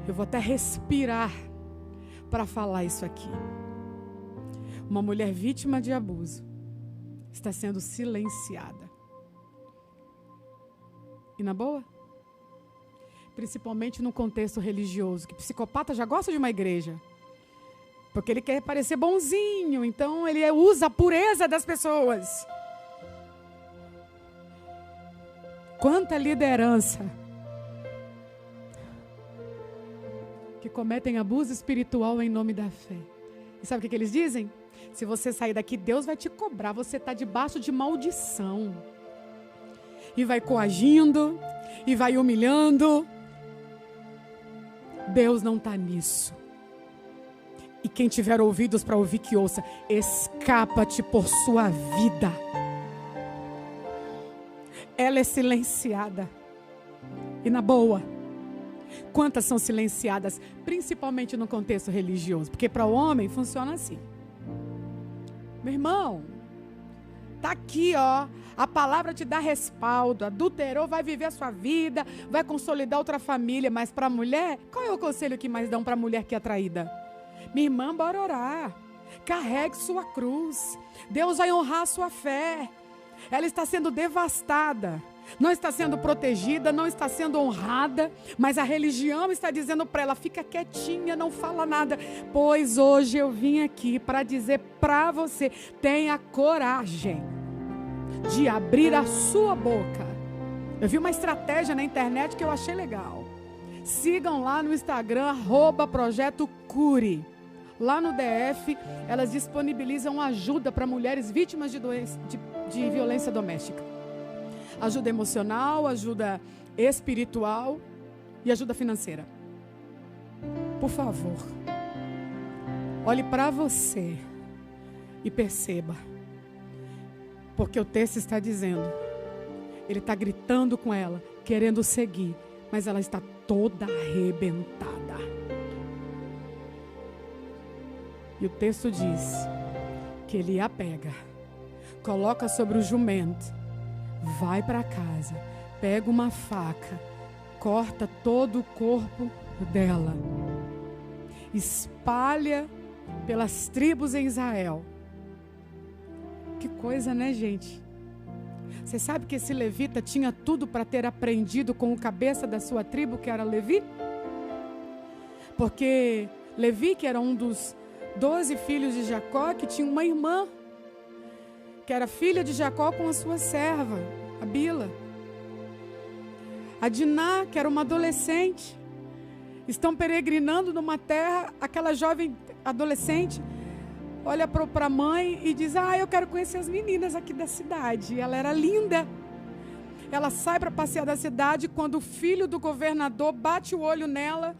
Eu vou até respirar para falar isso aqui. Uma mulher vítima de abuso está sendo silenciada. E na boa? Principalmente no contexto religioso, que psicopata já gosta de uma igreja. Porque ele quer parecer bonzinho, então ele usa a pureza das pessoas. Quanta liderança que cometem abuso espiritual em nome da fé. E sabe o que eles dizem? Se você sair daqui, Deus vai te cobrar, você está debaixo de maldição. E vai coagindo, e vai humilhando. Deus não está nisso. E quem tiver ouvidos para ouvir, que ouça. Escapa-te por sua vida. Ela é silenciada. E na boa, quantas são silenciadas? Principalmente no contexto religioso. Porque para o homem funciona assim: meu irmão, tá aqui, ó. A palavra te dá respaldo. Adulterou, vai viver a sua vida, vai consolidar outra família. Mas para a mulher, qual é o conselho que mais dão para a mulher que é traída? Minha irmã, bora orar. Carregue sua cruz. Deus vai honrar a sua fé. Ela está sendo devastada. Não está sendo protegida, não está sendo honrada. Mas a religião está dizendo para ela: fica quietinha, não fala nada. Pois hoje eu vim aqui para dizer para você: tenha coragem de abrir a sua boca. Eu vi uma estratégia na internet que eu achei legal. Sigam lá no Instagram, @Projeto Cure. Lá no DF, elas disponibilizam ajuda para mulheres vítimas de violência doméstica. Ajuda emocional, ajuda espiritual e ajuda financeira. Por favor, olhe para você e perceba. Porque o texto está dizendo, ele está gritando com ela, querendo seguir, mas ela está toda arrebentada. E o texto diz que ele a pega, coloca sobre o jumento, vai para casa, pega uma faca, corta todo o corpo dela, espalha pelas tribos em Israel. Que coisa, né, gente? Você sabe que esse levita tinha tudo para ter aprendido com o cabeça da sua tribo, que era Levi? Porque Levi, que era um dos 12 filhos de Jacó, que tinha uma irmã, que era filha de Jacó com a sua serva, a Bila. A Diná, que era uma adolescente. Estão peregrinando numa terra, aquela jovem adolescente olha para a mãe e diz: eu quero conhecer as meninas aqui da cidade. E ela era linda. Ela sai para passear da cidade quando o filho do governador bate o olho nela.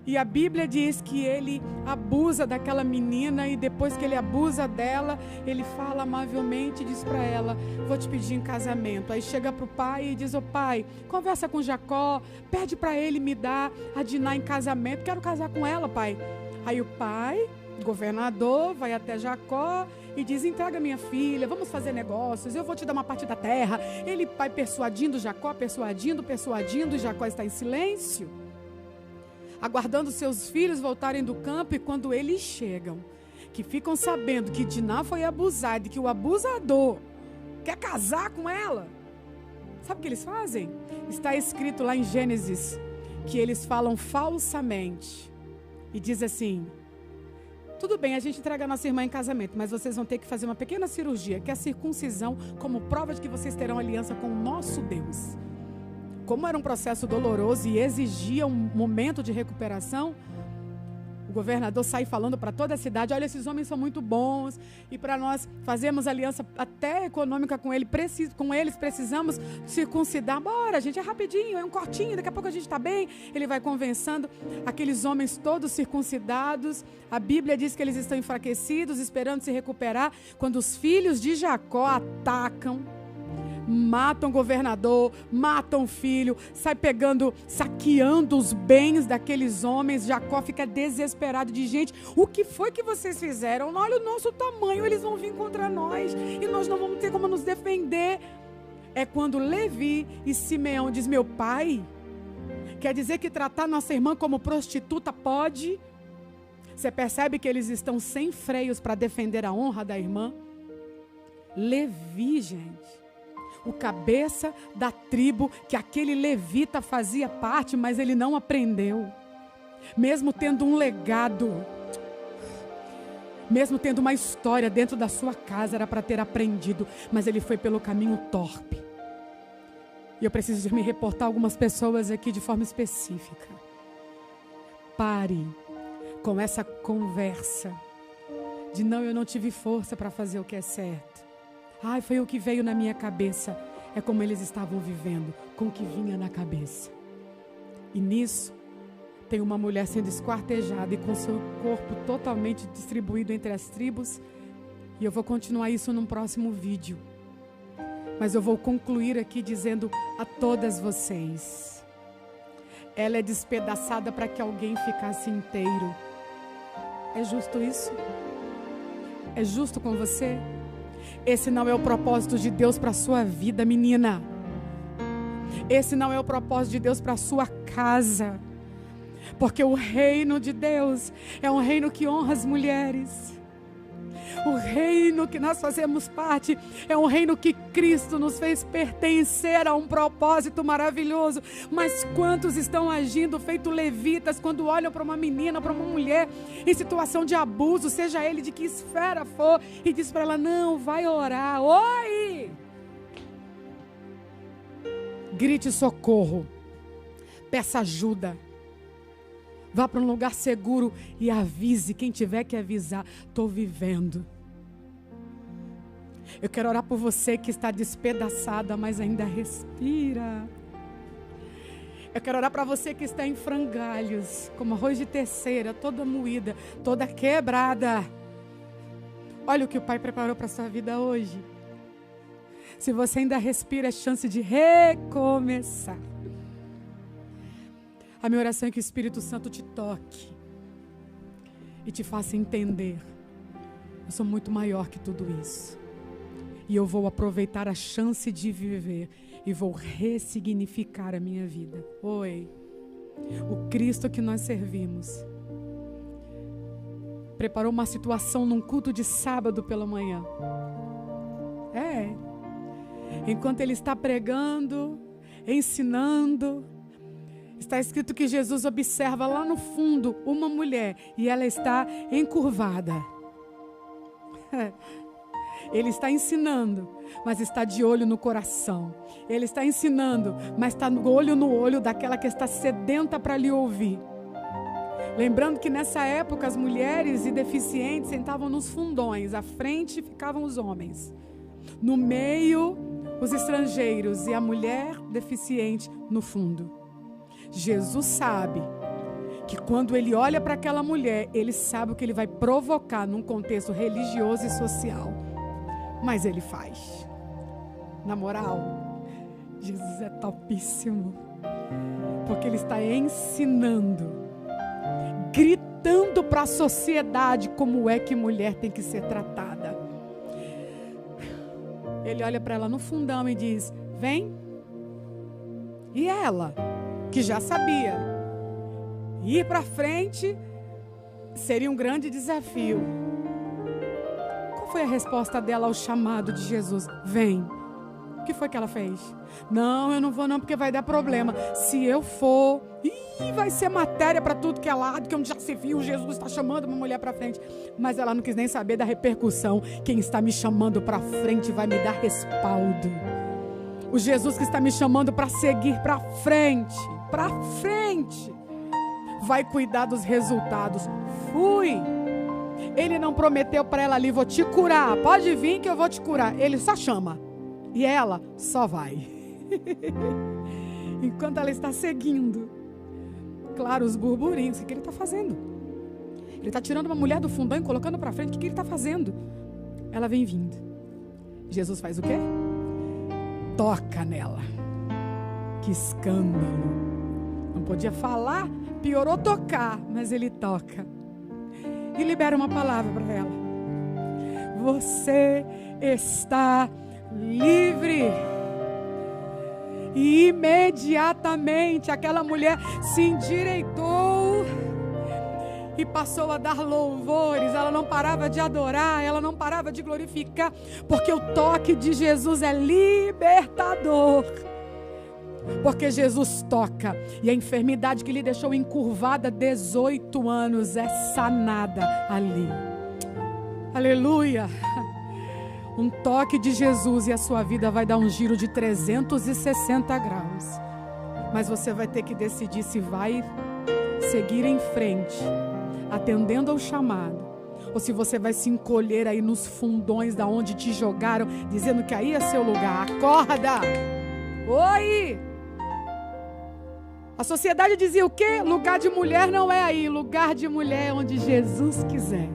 E a Bíblia diz que ele abusa daquela menina, e depois que ele abusa dela, ele fala amavelmente e diz para ela: vou te pedir em casamento. Aí chega para o pai e diz: pai, conversa com Jacó, pede para ele me dar a Diná em casamento, quero casar com ela, pai. Aí o pai, governador, vai até Jacó e diz: entrega minha filha, vamos fazer negócios, eu vou te dar uma parte da terra. Ele vai persuadindo Jacó, persuadindo, e Jacó está em silêncio. aguardando seus filhos voltarem do campo, e quando eles chegam, que ficam sabendo que Diná foi abusada e que o abusador quer casar com ela, sabe o que eles fazem? Está escrito lá em Gênesis que eles falam falsamente e diz assim: tudo bem, a gente entrega a nossa irmã em casamento, mas vocês vão ter que fazer uma pequena cirurgia, que é a circuncisão, como prova de que vocês terão aliança com o nosso Deus. Como era um processo doloroso e exigia um momento de recuperação, o governador sai falando para toda a cidade: olha, esses homens são muito bons, e para nós fazermos aliança até econômica com eles, precisamos circuncidar. Bora, gente, é rapidinho, é um cortinho, daqui a pouco a gente está bem. Ele vai convencendo aqueles homens todos circuncidados. A Bíblia diz que eles estão enfraquecidos, esperando se recuperar, quando os filhos de Jacó atacam, matam o governador, matam o filho, sai pegando, saqueando os bens daqueles homens. Jacó fica desesperado de: gente, o que foi que vocês fizeram? Olha o nosso tamanho, eles vão vir contra nós e nós não vamos ter como nos defender. É quando Levi e Simeão diz: meu pai, quer dizer que tratar nossa irmã como prostituta pode? Você percebe que eles estão sem freios para defender a honra da irmã? Levi, gente, o cabeça da tribo que aquele levita fazia parte, mas ele não aprendeu. Mesmo tendo um legado, mesmo tendo uma história dentro da sua casa, era para ter aprendido, mas ele foi pelo caminho torpe. E eu preciso me reportar a algumas pessoas aqui de forma específica. Pare com essa conversa de: não, eu não tive força para fazer o que é certo. Ai, foi o que veio na minha cabeça. É como eles estavam vivendo, com o que vinha na cabeça. E nisso, tem uma mulher sendo esquartejada e com seu corpo totalmente distribuído entre as tribos. E eu vou continuar isso num próximo vídeo. Mas eu vou concluir aqui dizendo a todas vocês: ela é despedaçada para que alguém ficasse inteiro. É justo isso? É justo com você? Esse não é o propósito de Deus para a sua vida, menina. Esse não é o propósito de Deus para a sua casa. Porque o reino de Deus é um reino que honra as mulheres. O reino que nós fazemos parte é um reino que Cristo nos fez pertencer a um propósito maravilhoso. Mas quantos estão agindo feito levitas quando olham para uma menina, para uma mulher em situação de abuso, seja ele de que esfera for, e diz para ela: não, vai orar. Oi! Grite socorro. Peça ajuda. Vá para um lugar seguro e avise quem tiver que avisar: estou vivendo. Eu quero orar por você que está despedaçada, mas ainda respira. Eu quero orar para você que está em frangalhos, como arroz de terceira, toda moída, toda quebrada. Olha o que o Pai preparou para a sua vida hoje. Se você ainda respira, é chance de recomeçar. A minha oração é que o Espírito Santo te toque e te faça entender: eu sou muito maior que tudo isso. E eu vou aproveitar a chance de viver e vou ressignificar a minha vida. Oi, o Cristo que nós servimos preparou uma situação num culto de sábado pela manhã. Enquanto ele está pregando, ensinando, está escrito que Jesus observa lá no fundo uma mulher e ela está encurvada. Ele está ensinando, mas está de olho no coração. Ele está ensinando, mas está no olho daquela que está sedenta para lhe ouvir. Lembrando que nessa época as mulheres e deficientes sentavam nos fundões. À frente ficavam os homens. No meio, os estrangeiros e a mulher deficiente no fundo. Jesus sabe que quando ele olha para aquela mulher, ele sabe o que ele vai provocar num contexto religioso e social. Mas ele faz. Na moral, Jesus é topíssimo. Porque ele está ensinando, gritando para a sociedade como é que mulher tem que ser tratada. Ele olha para ela no fundão e diz: vem. E ela, que já sabia, Ir para frente seria um grande desafio. Qual foi a resposta dela ao chamado de Jesus? Vem. O que foi que ela fez? Não, eu não vou não, porque vai dar problema. Se eu for, vai ser matéria para tudo que é lado, que onde já se viu, Jesus está chamando uma mulher para frente. Mas ela não quis nem saber da repercussão. Quem está me chamando para frente vai me dar respaldo. O Jesus que está me chamando para seguir para frente, vai cuidar dos resultados. Fui. Ele não prometeu para ela ali, vou te curar, pode vir que eu vou te curar. Ele só chama. E ela só vai. Enquanto ela está seguindo. Claro, os burburinhos. O que ele está fazendo? Ele está tirando uma mulher do fundão e colocando para frente. O que ele está fazendo? Ela vem vindo. Jesus faz o quê? Toca nela. Que escândalo. Não podia falar, piorou tocar. Mas ele toca. E libera uma palavra para ela. Você está livre. E imediatamente aquela mulher se endireitou e passou a dar louvores. Ela não parava de adorar, ela não parava de glorificar, porque o toque de Jesus é libertador. Porque Jesus toca e a enfermidade que lhe deixou encurvada 18 anos é sanada ali. Aleluia. Um toque de Jesus e a sua vida vai dar um giro de 360 graus. Mas você vai ter que decidir se vai seguir em frente, atendendo ao chamado, ou se você vai se encolher aí nos fundões da onde te jogaram, dizendo que aí é seu lugar. Acorda! Oi! A sociedade dizia o quê? Lugar de mulher não é aí. Lugar de mulher é onde Jesus quiser.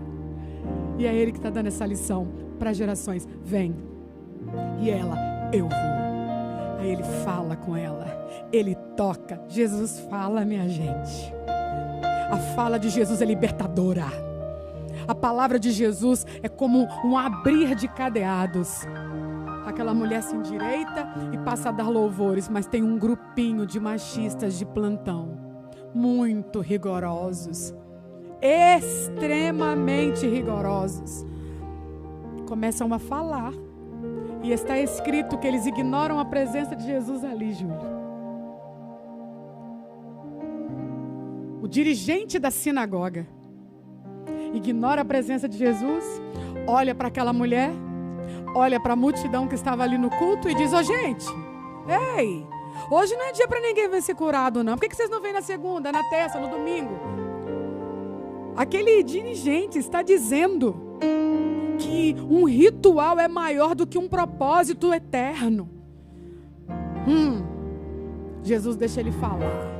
E é Ele que está dando essa lição para gerações. Vem. E ela, eu vou. Aí Ele fala com ela. Ele toca. Jesus fala, minha gente. A fala de Jesus é libertadora. A palavra de Jesus é como um abrir de cadeados. Aquela mulher se endireita e passa a dar louvores, mas tem um grupinho de machistas de plantão, muito rigorosos, extremamente rigorosos. Começam a falar, e está escrito que eles ignoram a presença de Jesus ali, Júlio. O dirigente da sinagoga ignora a presença de Jesus, olha para aquela mulher, olha para a multidão que estava ali no culto e diz: ô gente, ei, hoje não é dia para ninguém ver ser curado não. Por que vocês não vêm na segunda, na terça, no domingo? Aquele dirigente está dizendo que um ritual é maior do que um propósito eterno. Jesus deixa ele falar.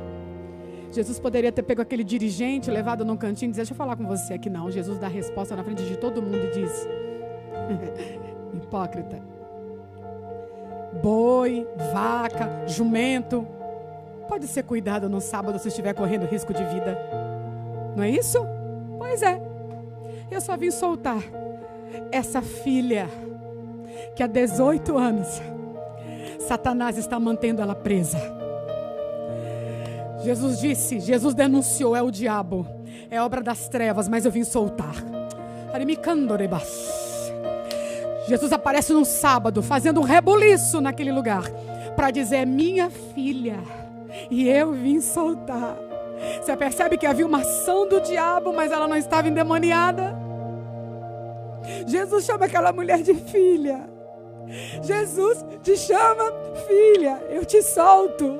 Jesus poderia ter pego aquele dirigente, levado num cantinho e dizer: deixa eu falar com você aqui. Não, Jesus dá a resposta na frente de todo mundo e diz: hipócrita, boi, vaca, jumento pode ser cuidado no sábado se estiver correndo risco de vida. Não é isso? Pois é. Eu só vim soltar essa filha que há 18 anos Satanás está mantendo ela presa. Jesus disse, Jesus denunciou: é o diabo, é obra das trevas, mas eu vim soltar. Jesus aparece num sábado, fazendo um rebuliço naquele lugar, para dizer: é minha filha, e eu vim soltar. Você percebe que havia uma ação do diabo, mas ela não estava endemoniada? Jesus chama aquela mulher de filha. Jesus te chama filha, eu te solto.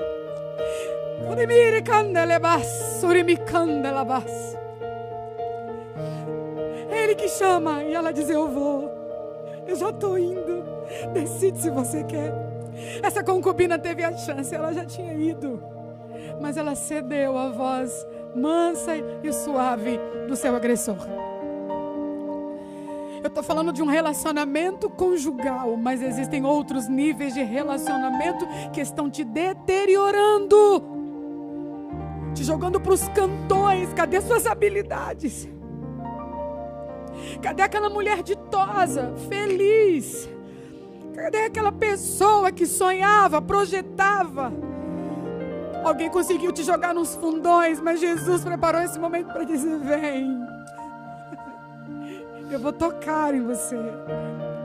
É Ele que chama, e ela diz: eu vou. Eu já estou indo. Decide se você quer. Essa concubina teve a chance, ela já tinha ido, mas ela cedeu à voz mansa e suave do seu agressor. Eu estou falando de um relacionamento conjugal, mas existem outros níveis de relacionamento que estão te deteriorando, te jogando para os cantões. Cadê suas habilidades? Cadê aquela mulher ditosa, feliz? Cadê aquela pessoa que sonhava, projetava? Alguém conseguiu te jogar nos fundões, mas Jesus preparou esse momento para dizer: vem. Eu vou tocar em você.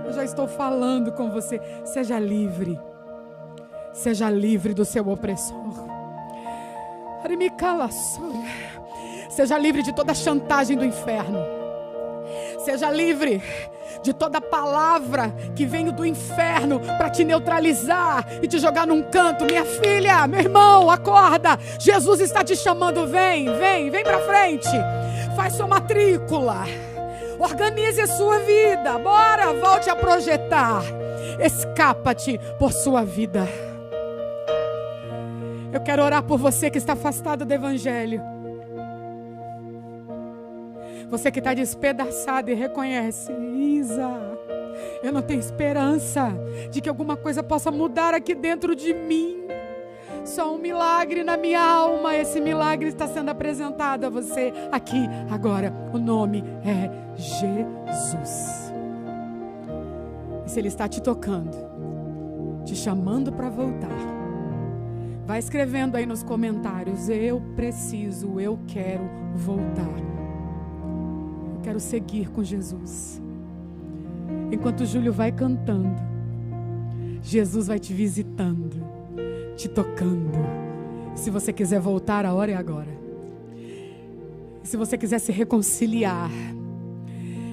Eu já estou falando com você. Seja livre. Seja livre do seu opressor. Seja livre de toda chantagem do inferno. Seja livre de toda palavra que vem do inferno para te neutralizar e te jogar num canto. Minha filha, meu irmão, acorda. Jesus está te chamando. Vem para frente. Faz sua matrícula. Organize a sua vida. Bora, volte a projetar. Escapa-te por sua vida. Eu quero orar por você que está afastado do Evangelho. Você que está despedaçado e reconhece: Isa, eu não tenho esperança de que alguma coisa possa mudar aqui dentro de mim. Só um milagre na minha alma. Esse milagre está sendo apresentado a você aqui, agora. O nome é Jesus. E se Ele está te tocando, te chamando para voltar, vai escrevendo aí nos comentários: eu preciso, eu quero voltar. Eu quero seguir com Jesus. Enquanto o Júlio vai cantando, Jesus vai te visitando, te tocando. Se você quiser voltar, a hora é agora. E se você quiser se reconciliar,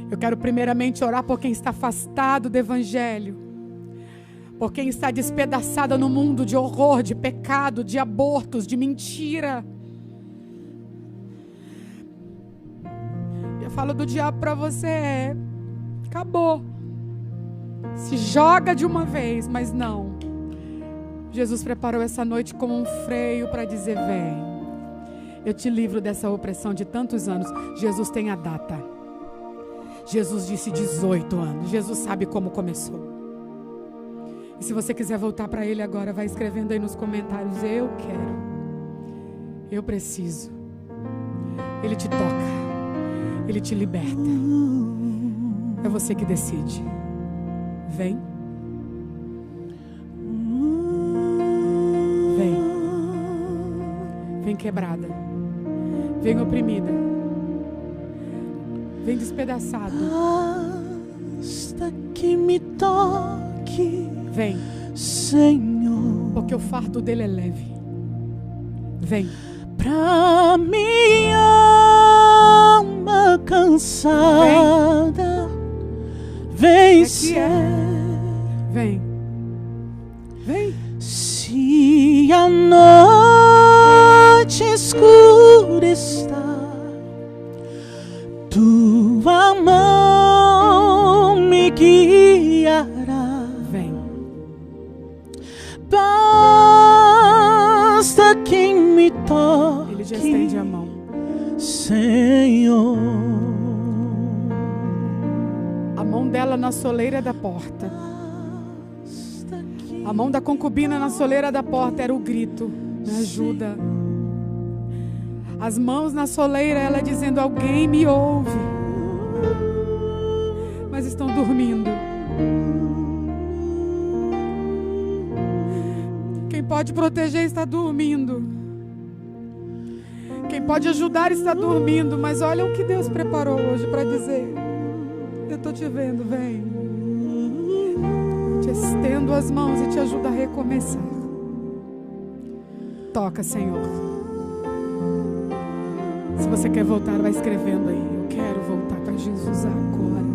eu quero primeiramente orar por quem está afastado do Evangelho, por quem está despedaçado no mundo de horror, de pecado, de abortos, de mentira. Eu falo do diabo para você: acabou. Se joga de uma vez, mas não. Jesus preparou essa noite como um freio para dizer: vem, eu te livro dessa opressão de tantos anos. Jesus tem a data. Jesus disse 18 anos. Jesus sabe como começou. E se você quiser voltar para Ele agora, vai escrevendo aí nos comentários: eu quero, eu preciso. Ele te toca, Ele te liberta. É você que decide. Vem. Vem quebrada, vem oprimida, vem despedaçado. Basta que me toque, vem, Senhor, porque o fardo dele é leve. Vem pra minha alma cansada. Vem, vem, vem. Se a noite escura está, tua mão me guiará. Vem. Basta que me toque, Ele já estende a mão, Senhor. A mão dela na soleira da porta. A mão da concubina na soleira da porta era o grito: me ajuda. As mãos na soleira, ela dizendo: alguém me ouve. Mas estão dormindo. Quem pode proteger está dormindo. Quem pode ajudar está dormindo. Mas olha o que Deus preparou hoje para dizer: eu estou te vendo, vem. Te estendo as mãos e te ajudo a recomeçar. Toca, Senhor. Se você quer voltar, vai escrevendo aí: eu quero voltar para Jesus agora.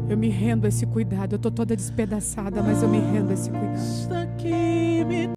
Eu me rendo a esse cuidado. Eu estou toda despedaçada, mas eu me rendo a esse cuidado.